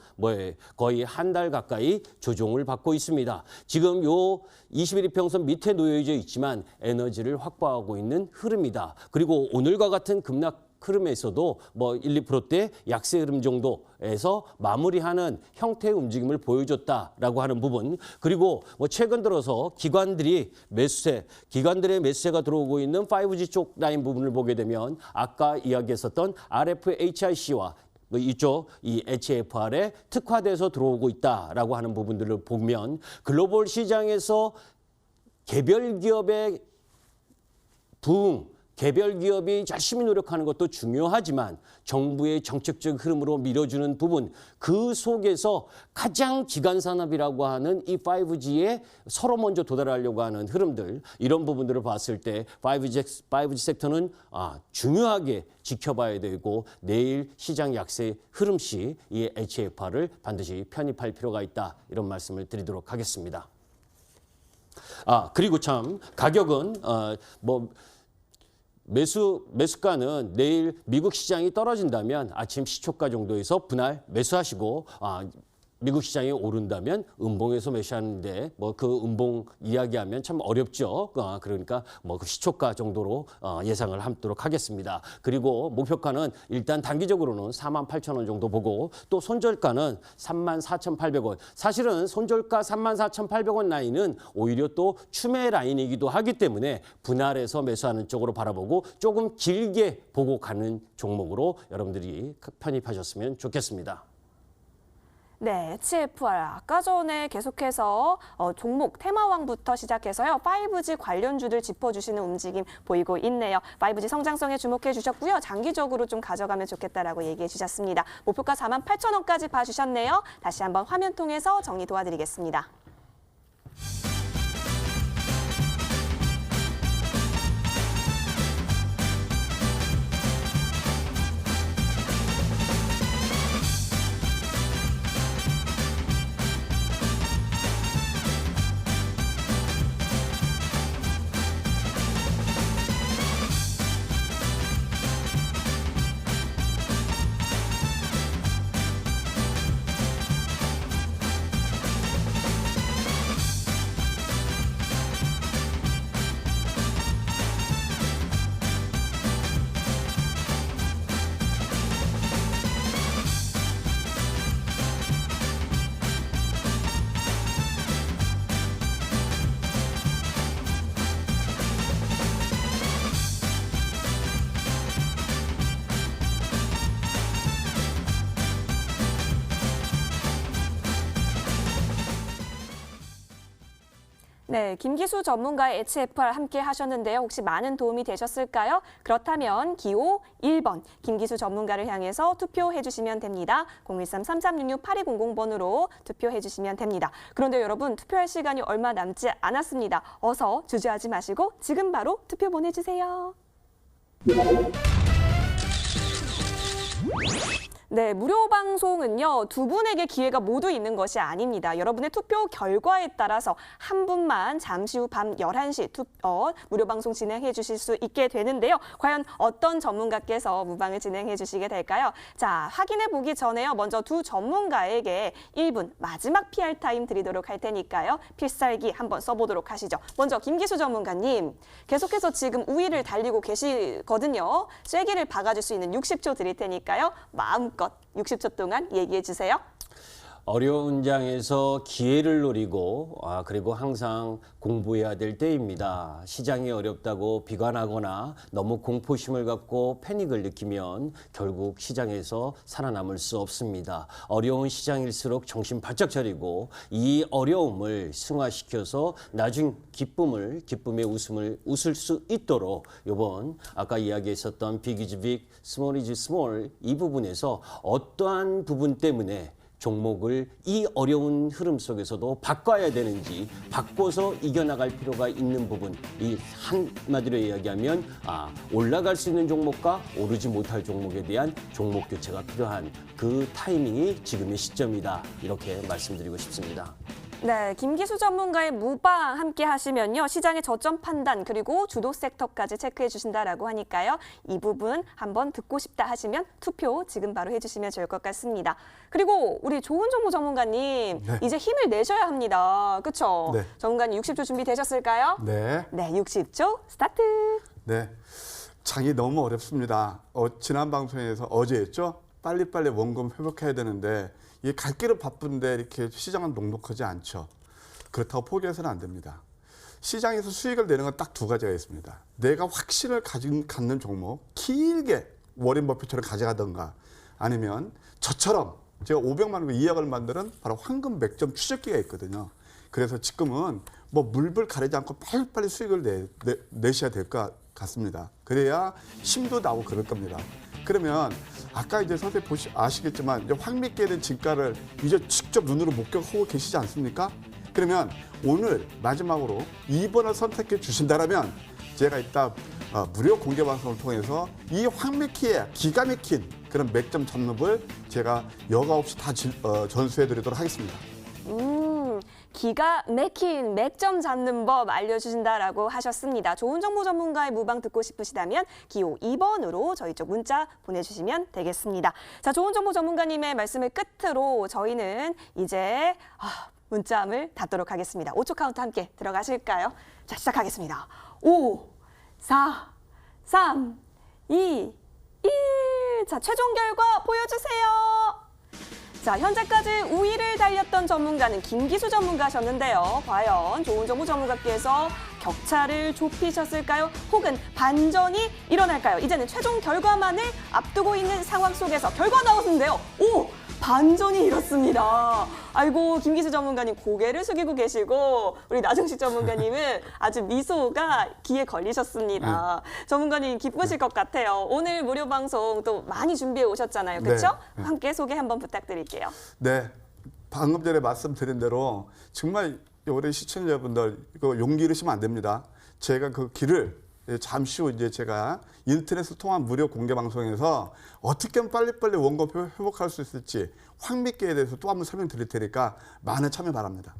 거의 한 달 가까이 조정을 받고 있습니다. 지금 요 21이평선 밑에 놓여져 있지만 에너지를 확보하고 있는 흐름이다. 그리고 오늘과 같은 급락 흐름에서도 1, 2%대 약세 흐름 정도에서 마무리하는 형태의 움직임을 보여줬다라고 하는 부분. 그리고 최근 들어서 기관들의 매수세가 들어오고 있는 5G 쪽 라인 부분을 보게 되면 아까 이야기했었던 RFHIC와 이쪽 이 HFR에 특화돼서 들어오고 있다라고 하는 부분들을 보면 글로벌 시장에서 개별 기업의 부흥, 개별 기업이 열심히 노력하는 것도 중요하지만 정부의 정책적 흐름으로 밀어주는 부분, 그 속에서 가장 기간 산업이라고 하는 이 5G에 서로 먼저 도달하려고 하는 흐름들, 이런 부분들을 봤을 때 5G 섹터는 중요하게 지켜봐야 되고 내일 시장 약세 흐름 시 이 HFR을 반드시 편입할 필요가 있다, 이런 말씀을 드리도록 하겠습니다. 그리고 참 가격은 매수가는 내일 미국 시장이 떨어진다면 아침 시초가 정도에서 분할 매수하시고 미국 시장이 오른다면 음봉에서 매수하는데 그 음봉 이야기하면 참 어렵죠. 그러니까 그 시초가 정도로 예상을 하도록 하겠습니다. 그리고 목표가는 일단 단기적으로는 48,000원 정도 보고 또 손절가는 34,800원. 사실은 손절가 34,800원 라인은 오히려 또 추매 라인이기도 하기 때문에 분할해서 매수하는 쪽으로 바라보고 조금 길게 보고 가는 종목으로 여러분들이 편입하셨으면 좋겠습니다. 네, HFR 아까 전에 계속해서 종목 테마왕부터 시작해서요. 5G 관련주들 짚어주시는 움직임 보이고 있네요. 5G 성장성에 주목해 주셨고요. 장기적으로 좀 가져가면 좋겠다라고 얘기해 주셨습니다. 목표가 48,000원까지 봐주셨네요. 다시 한번 화면 통해서 정리 도와드리겠습니다. 네, 김기수 전문가의 HFR 함께 하셨는데요. 혹시 많은 도움이 되셨을까요? 그렇다면 기호 1번 김기수 전문가를 향해서 투표해 주시면 됩니다. 013-3366-8200번으로 투표해 주시면 됩니다. 그런데 여러분, 투표할 시간이 얼마 남지 않았습니다. 어서 주저하지 마시고 지금 바로 투표 보내주세요. 네, 무료 방송은요, 두 분에게 기회가 모두 있는 것이 아닙니다. 여러분의 투표 결과에 따라서 한 분만 잠시 후 밤 11시 무료 방송 진행해 주실 수 있게 되는데요. 과연 어떤 전문가께서 무방을 진행해 주시게 될까요? 자, 확인해 보기 전에요. 먼저 두 전문가에게 1분 마지막 PR 타임 드리도록 할 테니까요. 필살기 한번 써보도록 하시죠. 먼저 김기수 전문가님, 계속해서 지금 우위를 달리고 계시거든요. 쐐기를 박아줄 수 있는 60초 드릴 테니까요. 마음껏 60초 동안 얘기해 주세요. 어려운 장에서 기회를 노리고 그리고 항상 공부해야 될 때입니다. 시장이 어렵다고 비관하거나 너무 공포심을 갖고 패닉을 느끼면 결국 시장에서 살아남을 수 없습니다. 어려운 시장일수록 정신 바짝 차리고 이 어려움을 승화시켜서 나중 기쁨의 웃음을 웃을 수 있도록 이번 아까 이야기했었던 Big is Big, Small is Small 이 부분에서 어떠한 부분 때문에 종목을 이 어려운 흐름 속에서도 바꿔야 되는지 바꿔서 이겨나갈 필요가 있는 부분, 이 한마디로 이야기하면 올라갈 수 있는 종목과 오르지 못할 종목에 대한 종목 교체가 필요한 그 타이밍이 지금의 시점이다. 이렇게 말씀드리고 싶습니다. 네, 김기수 전문가의 무방 함께 하시면요. 시장의 저점 판단 그리고 주도 섹터까지 체크해 주신다라고 하니까요. 이 부분 한번 듣고 싶다 하시면 투표 지금 바로 해주시면 좋을 것 같습니다. 그리고 우리 좋은 정보 전문가님 네. 이제 힘을 내셔야 합니다. 그렇죠? 네. 전문가님 60초 준비되셨을까요? 네. 네, 60초 스타트. 네. 장이 너무 어렵습니다. 지난 방송에서 어제였죠? 빨리빨리 원금 회복해야 되는데 이 갈 길은 바쁜데 이렇게 시장은 녹록하지 않죠. 그렇다고 포기해서는 안 됩니다. 시장에서 수익을 내는 건 딱 두 가지가 있습니다. 내가 확신을 갖는 종목, 길게 워렌 버핏처럼 가져가던가 아니면 저처럼 제가 500만 원 이약을 만드는 바로 황금 맥점 추적기가 있거든요. 그래서 지금은 뭐 물불 가리지 않고 빨리빨리 수익을 내셔야 될 것 같습니다. 그래야 힘도 나고 그럴 겁니다. 그러면 아까 이제 선생님 아시겠지만 이제 황미기에 대한 진가를 이제 직접 눈으로 목격하고 계시지 않습니까? 그러면 오늘 마지막으로 2번을 선택해 주신다면 제가 이따 무료 공개 방송을 통해서 이 황미기의 기가 막힌 그런 맥점 잡는을 제가 여과 없이 다 전수해 드리도록 하겠습니다. 기가 막힌 맥점 잡는 법 알려주신다라고 하셨습니다. 좋은 정보 전문가의 무방 듣고 싶으시다면 기호 2번으로 저희 쪽 문자 보내주시면 되겠습니다. 자, 좋은 정보 전문가님의 말씀을 끝으로 저희는 이제 문자함을 닫도록 하겠습니다. 5초 카운트 함께 들어가실까요? 자, 시작하겠습니다. 5, 4, 3, 2, 1. 자, 최종 결과 보여주세요. 자, 현재까지 우위를 달렸던 전문가는 김기수 전문가셨는데요. 과연 좋은 정보 전문가께서 격차를 좁히셨을까요? 혹은 반전이 일어날까요? 이제는 최종 결과만을 앞두고 있는 상황 속에서 결과 나왔는데요. 오! 반전이 이렇습니다. 아이고, 김기수 전문가님 고개를 숙이고 계시고 우리 나정식 전문가님은 아주 미소가 귀에 걸리셨습니다. 전문가님 기쁘실 것 같아요. 오늘 무료 방송 또 많이 준비해 오셨잖아요. 그렇죠? 네. 함께 소개 한번 부탁드릴게요. 네, 방금 전에 말씀드린 대로 정말 우리 시청자분들 이거 용기 잃으시면 안 됩니다. 제가 그 길을 잠시 후 이제 제가 인터넷을 통한 무료 공개 방송에서 어떻게 하면 빨리빨리 원금 회복할 수 있을지 황미기에 대해서 또 한번 설명드릴 테니까 많은 참여 바랍니다.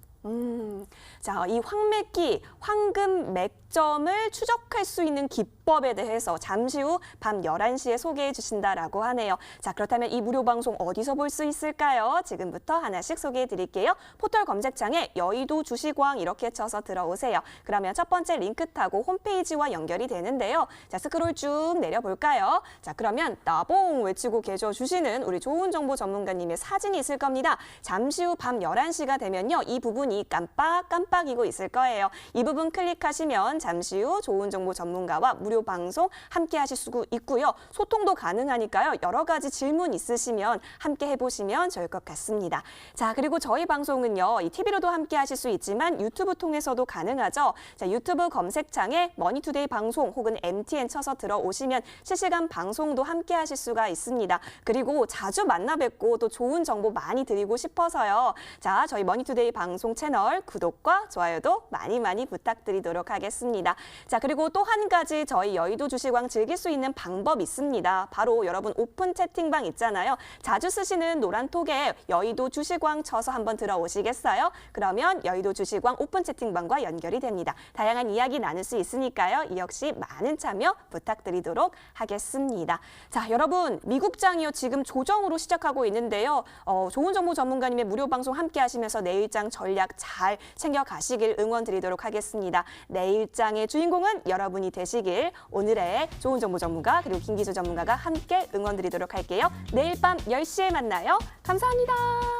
자, 이 황매기, 황금 맥점을 추적할 수 있는 기법에 대해서 잠시 후 밤 11시에 소개해 주신다라고 하네요. 자, 그렇다면 이 무료 방송 어디서 볼 수 있을까요? 지금부터 하나씩 소개해 드릴게요. 포털 검색창에 여의도 주식왕 이렇게 쳐서 들어오세요. 그러면 첫 번째 링크 타고 홈페이지와 연결이 되는데요. 자, 스크롤 쭉 내려볼까요? 자, 그러면 나봉 외치고 계셔 주시는 우리 좋은 정보 전문가님의 사진이 있을 겁니다. 잠시 후 밤 11시가 되면요. 이 부분이 깜빡이고 있을 거예요. 이 부분 클릭하시면 잠시 후 좋은 정보 전문가와 무료 방송 함께 하실 수 있고요. 소통도 가능하니까요. 여러 가지 질문 있으시면 함께 해보시면 좋을 것 같습니다. 자, 그리고 저희 방송은요. 이 TV로도 함께 하실 수 있지만 유튜브 통해서도 가능하죠. 자, 유튜브 검색창에 머니투데이 방송 혹은 MTN 쳐서 들어오시면 실시간 방송도 함께 하실 수가 있습니다. 그리고 자주 만나 뵙고 또 좋은 정보 많이 드리고 싶어서요. 자, 저희 머니투데이 방송 채널 구독과 좋아요도 많이 부탁드리도록 하겠습니다. 자, 그리고 또 한 가지 저희 여의도 주식왕 즐길 수 있는 방법 있습니다. 바로 여러분 오픈 채팅방 있잖아요. 자주 쓰시는 노란 톡에 여의도 주식왕 쳐서 한번 들어오시겠어요? 그러면 여의도 주식왕 오픈 채팅방과 연결이 됩니다. 다양한 이야기 나눌 수 있으니까요. 이 역시 많은 참여 부탁드리도록 하겠습니다. 자, 여러분 미국장이요. 지금 조정으로 시작하고 있는데요. 좋은 정보 전문가님의 무료 방송 함께 하시면서 내일장 전략 잘 챙겨가시길 응원드리도록 하겠습니다. 내일장의 주인공은 여러분이 되시길 오늘의 좋은 정보 전문가 그리고 김기수 전문가가 함께 응원드리도록 할게요. 내일 밤 10시에 만나요. 감사합니다.